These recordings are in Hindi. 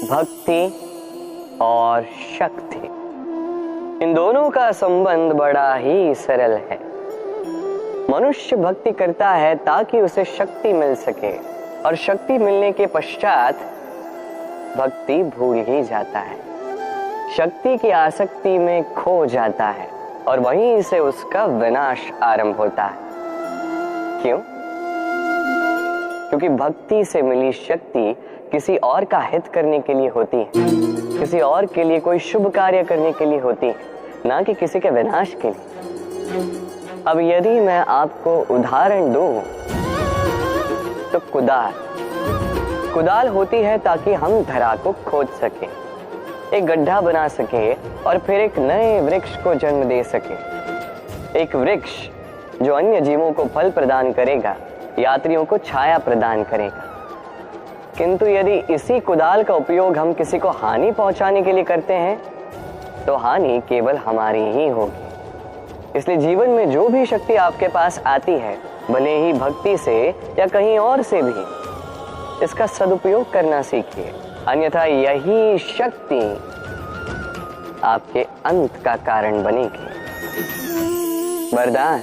भक्ति और शक्ति, इन दोनों का संबंध बड़ा ही सरल है। मनुष्य भक्ति करता है ताकि उसे शक्ति मिल सके, और शक्ति मिलने के पश्चात भक्ति भूल ही जाता है, शक्ति की आसक्ति में खो जाता है, और वहीं से उसका विनाश आरंभ होता है। क्यों? क्योंकि भक्ति से मिली शक्ति किसी और का हित करने के लिए होती है, किसी और के लिए कोई शुभ कार्य करने के लिए होती है, ना कि किसी के विनाश के लिए। अब यदि मैं आपको उदाहरण दूं तो कुदाल होती है ताकि हम धरा को खोद सके, एक गड्ढा बना सके और फिर एक नए वृक्ष को जन्म दे सके। एक वृक्ष जो अन्य जीवों को फल प्रदान करेगा, यात्रियों को छाया प्रदान करेगा। किंतु यदि इसी कुदाल का उपयोग हम किसी को हानि पहुंचाने के लिए करते हैं तो हानि केवल हमारी ही होगी। इसलिए जीवन में जो भी शक्ति आपके पास आती है, भले ही भक्ति से या कहीं और से भी, इसका सदुपयोग करना सीखिए, अन्यथा यही शक्ति आपके अंत का कारण बनेगी। वरदान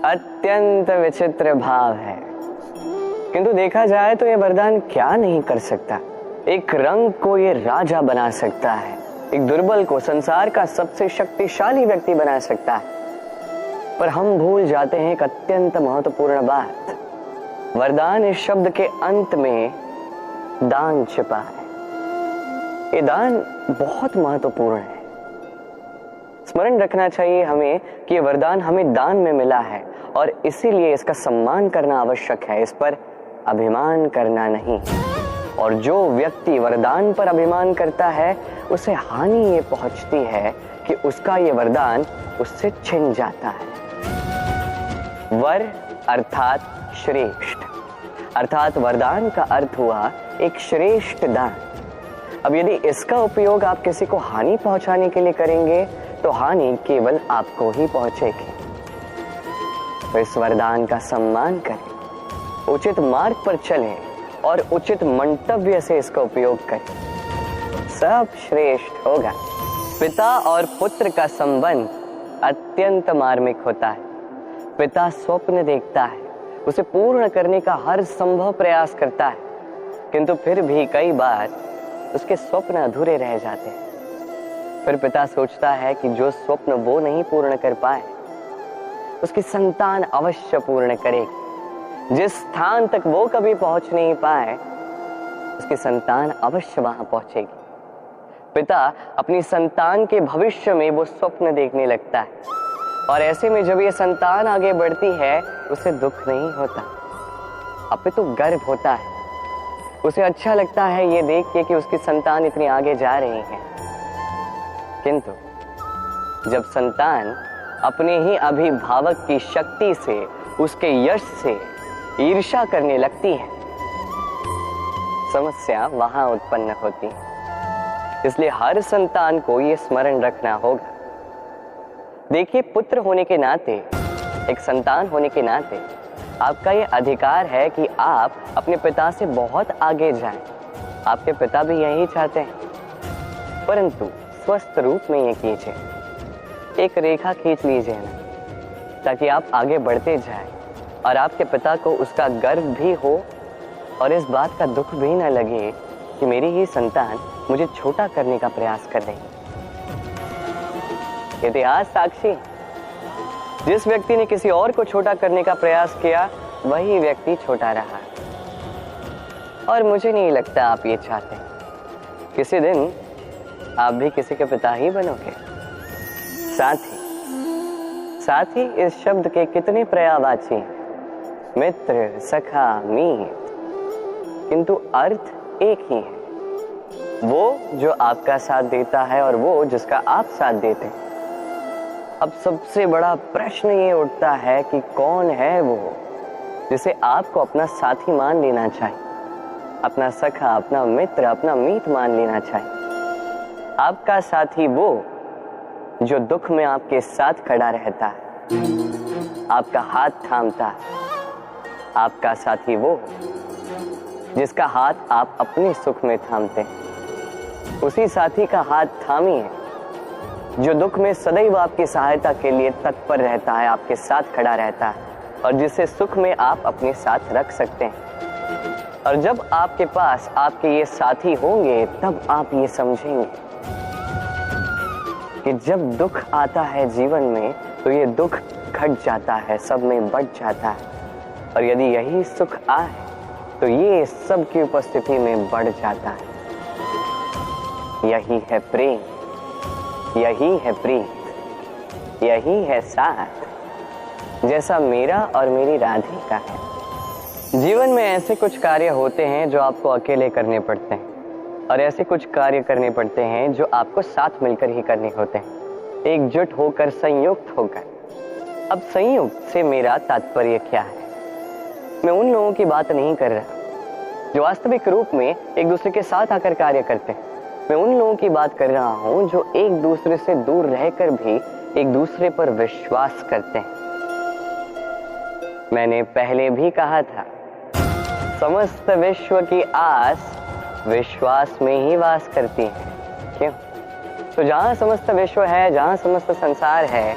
अत्यंत विचित्र भाव है, किंतु देखा जाए तो यह वरदान क्या नहीं कर सकता। एक रंग को यह राजा बना सकता है, एक दुर्बल को संसार का सबसे शक्तिशाली व्यक्ति बना सकता है। पर हम भूल जाते हैं एक अत्यंत महत्वपूर्ण बात। वरदान इस शब्द के अंत में दान छिपा है। ये दान बहुत महत्वपूर्ण है। स्मरण रखना चाहिए हमें कि ये वरदान हमें दान में मिला है, और इसीलिए इसका सम्मान करना आवश्यक है, इस पर अभिमान करना नहीं। और जो व्यक्ति वरदान पर अभिमान करता है उसे हानि ये पहुंचती है कि उसका ये वरदान उससे छिन जाता है। वर अर्थात श्रेष्ठ, अर्थात वरदान का अर्थ हुआ एक श्रेष्ठ दान। अब यदि इसका उपयोग आप किसी को हानि पहुंचाने के लिए करेंगे तो हानि केवल आपको ही पहुंचेगी। तो इस वरदान का सम्मान करें, उचित मार्ग पर चलें और उचित मंतव्य से इसका उपयोग करें, सब श्रेष्ठ होगा। पिता और पुत्र का संबंध अत्यंत मार्मिक होता है। पिता स्वप्न देखता है, उसे पूर्ण करने का हर संभव प्रयास करता है, किंतु फिर भी कई बार उसके स्वप्न अधूरे रह जाते हैं। फिर पिता सोचता है कि जो स्वप्न वो नहीं पूर्ण कर पाए उसकी संतान अवश्य पूर्ण करेगी। जिस स्थान तक वो कभी पहुंच नहीं पाए उसकी संतान अवश्य वहां पहुंचेगी। पिता अपनी संतान के भविष्य में वो स्वप्न देखने लगता है, और ऐसे में जब ये संतान आगे बढ़ती है उसे दुख नहीं होता, अपितु गर्व होता है। उसे अच्छा लगता है ये देख के कि उसकी संतान इतनी आगे जा रही है। किंतु जब संतान अपने ही अभिभावक की शक्ति से, उसके यश से ईर्ष्या करने लगती है, समस्या वहां उत्पन्न होती है। इसलिए हर संतान को यह स्मरण रखना होगा। देखिए, पुत्र होने के नाते, एक संतान होने के नाते आपका यह अधिकार है कि आप अपने पिता से बहुत आगे जाएं। आपके पिता भी यही चाहते हैं, परंतु स्वस्थ रूप में ये कीजिए। एक रेखा खींच लीजिए ना, ताकि आप आगे बढ़ते जाएं और आपके पिता को उसका गर्व भी हो और इस बात का दुख भी न लगे कि मेरी ही संतान मुझे छोटा करने का प्रयास कर रही है। इतिहास साक्षी, जिस व्यक्ति ने किसी और को छोटा करने का प्रयास किया वही व्यक्ति छोटा रहा। और मुझे नहीं लगता आप ये चाहते। किसी दिन आप भी किसी के पिता ही बनोगे। साथ ही इस शब्द के कितने पर्यायवाची, मित्र, सखा, मीत, किंतु अर्थ एक ही है। वो जो आपका साथ देता है और वो जिसका आप साथ देते हैं। अब सबसे बड़ा प्रश्न ये उठता है कि कौन है वो जिसे आपको अपना साथी मान लेना चाहिए, अपना सखा, अपना मित्र, अपना मीत मान लेना चाहिए। आपका साथी वो जो दुख में आपके साथ खड़ा रहता है, आपका हाथ थामता है। आपका साथी वो जिसका हाथ आप अपने सुख में थामते हैं। उसी साथी का हाथ थामिए जो दुख में सदैव आपकी सहायता के लिए तत्पर रहता है, आपके साथ खड़ा रहता है और जिसे सुख में आप अपने साथ रख सकते हैं। और जब आपके पास आपके ये साथी होंगे तब आप ये समझेंगे कि जब दुख आता है जीवन में तो ये दुख घट जाता है, सब में बढ़ जाता है, और यदि यही सुख आए तो ये सब की उपस्थिति में बढ़ जाता है। यही है प्रेम, यही है प्रीत, यही है साथ, जैसा मेरा और मेरी राधे का है। जीवन में ऐसे कुछ कार्य होते हैं जो आपको अकेले करने पड़ते हैं और ऐसे कुछ कार्य करने पड़ते हैं जो आपको साथ मिलकर ही करने होते हैं, एकजुट होकर, संयुक्त होकर। अब संयुक्त से मेरा तात्पर्य क्या है? मैं उन लोगों की बात नहीं कर रहा जो वास्तविक रूप में एक दूसरे के साथ आकर कार्य करते हैं। मैं उन लोगों की बात कर रहा हूं जो एक दूसरे से दूर रहकर भी एक दूसरे पर विश्वास करते हैं। मैंने पहले भी कहा था, समस्त विश्व की आस विश्वास में ही वास करती है। क्यों? तो जहां समस्त विश्व है, जहां समस्त संसार है,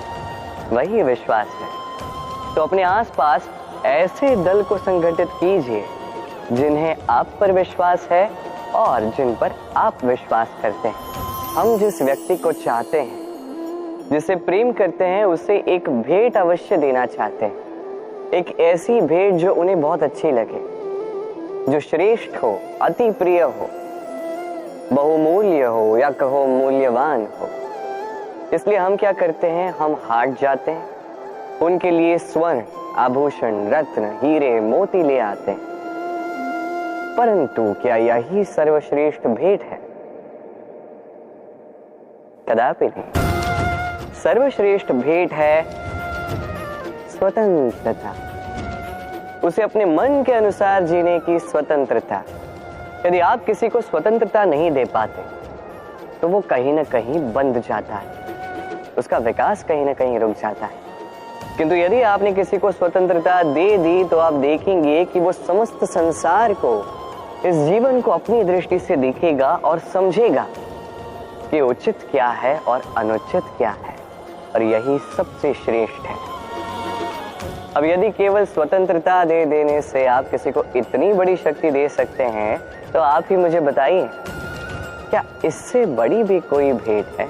वही विश्वास है। तो अपने आसपास ऐसे दल को संगठित कीजिए जिन्हें आप पर विश्वास है और जिन पर आप विश्वास करते हैं। हम जिस व्यक्ति को चाहते हैं, जिसे प्रेम करते हैं, उसे एक भेंट अवश्य देना चाहते हैं। एक ऐसी भेंट जो उन्हें बहुत अच्छी लगे, जो श्रेष्ठ हो, अति प्रिय हो, बहुमूल्य हो या कहो मूल्यवान हो। इसलिए हम क्या करते हैं? हम हाट जाते हैं, उनके लिए स्वर्ण, आभूषण, रत्न, हीरे, मोती ले आते हैं। परंतु क्या यही सर्वश्रेष्ठ भेंट है? कदापि नहीं। सर्वश्रेष्ठ भेंट है स्वतंत्रता, उसे अपने मन के अनुसार जीने की स्वतंत्रता। यदि आप किसी को स्वतंत्रता नहीं दे पाते तो वो कहीं ना कहीं बंध जाता है, उसका विकास कहीं ना कहीं रुक जाता है। किंतु यदि आपने किसी को स्वतंत्रता दे दी तो आप देखेंगे कि वो समस्त संसार को, इस जीवन को अपनी दृष्टि से देखेगा और समझेगा कि उचित क्या है और अनुचित क्या है, और यही सबसे श्रेष्ठ है। अब यदि केवल स्वतंत्रता दे देने से आप किसी को इतनी बड़ी शक्ति दे सकते हैं तो आप ही मुझे बताइए, क्या इससे बड़ी भी कोई भेंट है?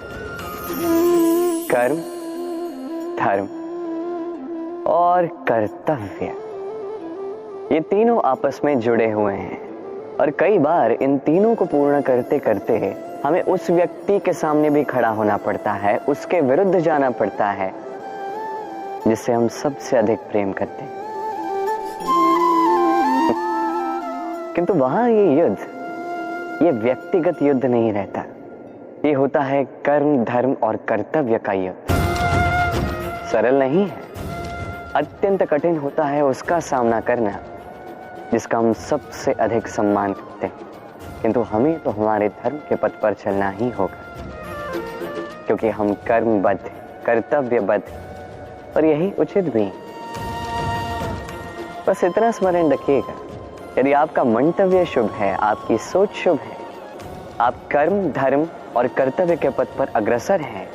कर्म, धर्म और कर्तव्य, ये तीनों आपस में जुड़े हुए हैं और कई बार इन तीनों को पूर्ण करते करते हमें उस व्यक्ति के सामने भी खड़ा होना पड़ता है, उसके विरुद्ध जाना पड़ता है जिससे हम सबसे अधिक प्रेम करते हैं। किंतु वहां ये युद्ध, ये व्यक्तिगत युद्ध नहीं रहता, ये होता है कर्म, धर्म और कर्तव्य का युद्ध। सरल नहीं है, अत्यंत कठिन होता है उसका सामना करना जिसका हम सबसे अधिक सम्मान करते हैं। किंतु हमें तो हमारे धर्म के पथ पर चलना ही होगा, क्योंकि हम कर्मबद्ध, कर्तव्यबद्ध, और यही उचित भी। बस इतना स्मरण रखिएगा, यदि आपका मंतव्य शुभ है, आपकी सोच शुभ है, आप कर्म, धर्म और कर्तव्य के पथ पर अग्रसर हैं,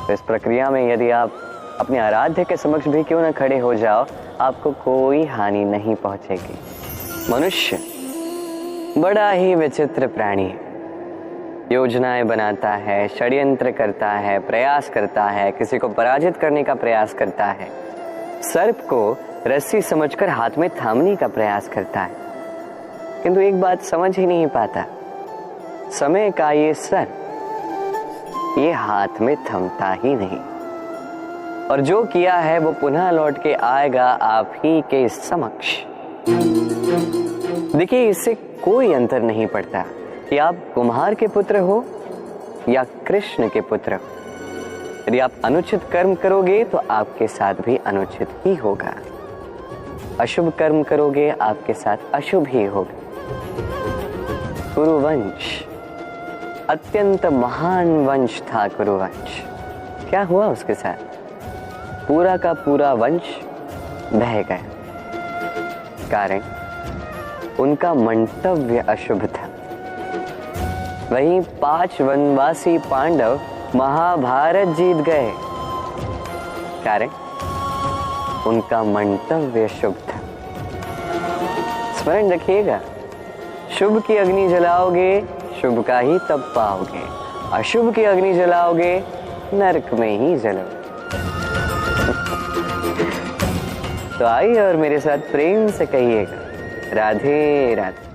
तो इस प्रक्रिया में यदि आप अपने आराध्य के समक्ष भी क्यों न खड़े हो जाओ, आपको कोई हानि नहीं पहुंचेगी। मनुष्य बड़ा ही विचित्र प्राणी है, योजनाएं बनाता है, षड्यंत्र करता है, प्रयास करता है, किसी को पराजित करने का प्रयास करता है, सर्प को रस्सी समझकर हाथ में थामने का प्रयास करता है। किंतु एक बात समझ ही नहीं पाता, समय का ये सर्प ये हाथ में थमता ही नहीं, और जो किया है वो पुनः लौट के आएगा आप ही के समक्ष। देखिए, इससे कोई अंतर नहीं पड़ता कि आप कुम्हार के पुत्र हो या कृष्ण के पुत्र हो। यदि आप अनुचित कर्म करोगे तो आपके साथ भी अनुचित ही होगा, अशुभ कर्म करोगे आपके साथ अशुभ ही होगा। कुरुवंश अत्यंत महान वंश था। कुरुवंश क्या हुआ उसके साथ? पूरा का पूरा वंश बह गया, कारण उनका मंतव्य अशुभ था। वहीं 5 वनवासी पांडव महाभारत जीत गए। कारण उनका मंतव्य शुभ था। स्मरण रखिएगा, शुभ की अग्नि जलाओगे शुभ का ही तप पाओगे, अशुभ की अग्नि जलाओगे नरक में ही जलोगे। तो आइए और मेरे साथ प्रेम से कहिएगा, राधे राधे।